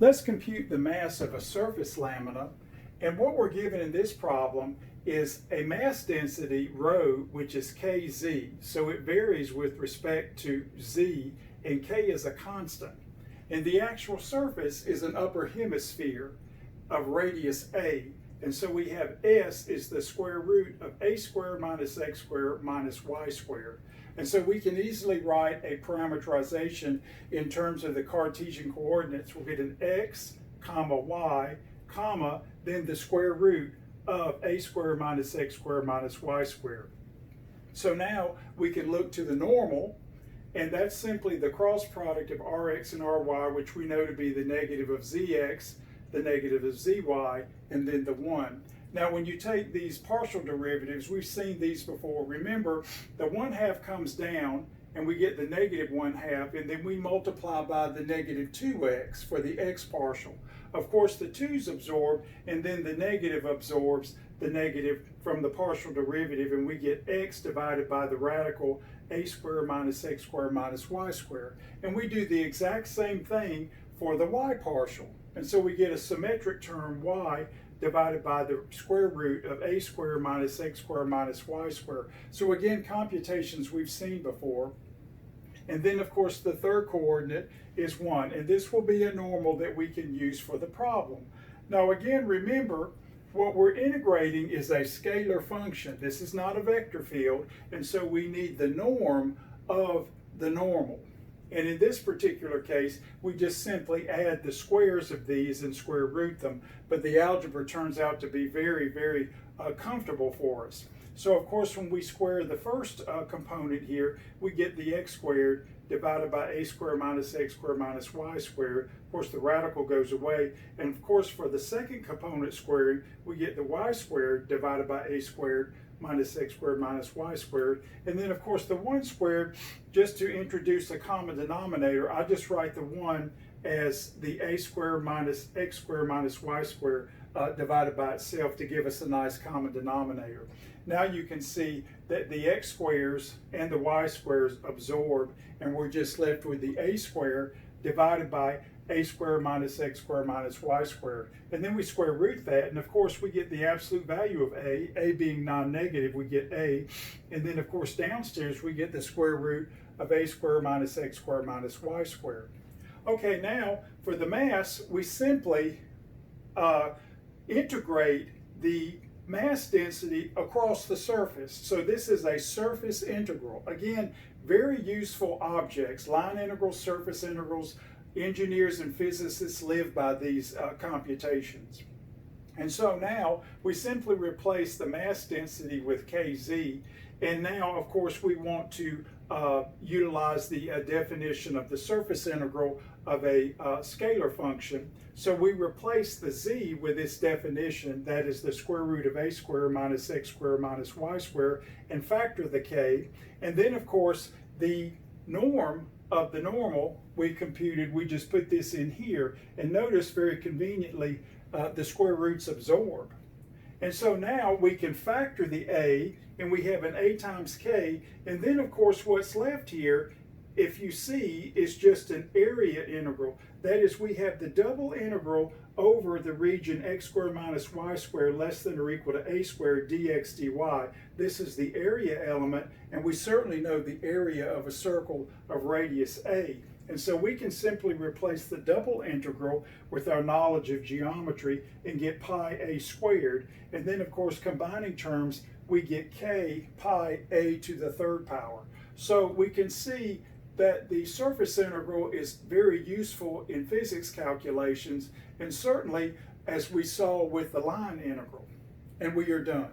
Let's compute the mass of a surface lamina, and what we're given in this problem is a mass density rho, which is kz, so it varies with respect to z, and k is a constant. And the actual surface is an upper hemisphere of radius a, and so we have s is the square root of a squared minus x squared minus y squared. And so we can easily write a parameterization in terms of the Cartesian coordinates. We'll get an x, comma, y, comma, then the square root of a squared minus x squared minus y squared. So now we can look to the normal, and that's simply the cross product of rx and ry, which we know to be the negative of zx, the negative of zy, and then the 1. Now, when you take these partial derivatives, we've seen these before. Remember, the 1/2 comes down, and we get the negative 1/2, and then we multiply by the negative 2x for the x partial. Of course, the 2's absorb, and then the negative absorbs the negative from the partial derivative, and we get x divided by the radical a squared minus x squared minus y squared. And we do the exact same thing for the y partial. And so we get a symmetric term y divided by the square root of a squared minus x squared minus y squared. So again, computations we've seen before. And then of course the third coordinate is 1, and this will be a normal that we can use for the problem. Now again, remember, what we're integrating is a scalar function. This is not a vector field, and so we need the norm of the normal. And in this particular case, we just simply add the squares of these and square root them. But the algebra turns out to be very, very comfortable for us. So of course, when we square the first component here, we get the x squared divided by a squared minus x squared minus y squared. Of course, the radical goes away. And of course, for the second component squaring, we get the y squared divided by a squared minus x squared minus y squared. And then of course the 1 squared, just to introduce a common denominator, I just write the 1 as the a squared minus x squared minus y squared divided by itself to give us a nice common denominator. Now you can see that the x squares and the y squares absorb, and we're just left with the a squared divided by a squared minus x squared minus y squared. And then we square root that, and of course we get the absolute value of a being non-negative, we get a. And then of course downstairs we get the square root of a squared minus x squared minus y squared. Okay, now for the mass, we simply integrate the mass density across the surface. So this is a surface integral. Again, very useful objects, line integrals, surface integrals. Engineers and physicists live by these computations. And so now we simply replace the mass density with kz, and now of course we want to utilize the definition of the surface integral of a scalar function. So we replace the z with this definition, that is the square root of a squared minus x squared minus y squared, and factor the k. And then of course the norm of the normal we computed, we just put this in here, and notice very conveniently the square roots absorb. And so now we can factor the a, and we have an a times k, and then of course what's left here, if you see, is just an area integral. That is, we have the double integral over the region x squared minus y squared less than or equal to a squared dx dy. This is the area element, and we certainly know the area of a circle of radius a. And so we can simply replace the double integral with our knowledge of geometry and get pi a squared. And then of course combining terms, we get k pi a to the third power. So we can see that the surface integral is very useful in physics calculations, and certainly as we saw with the line integral. And we are done.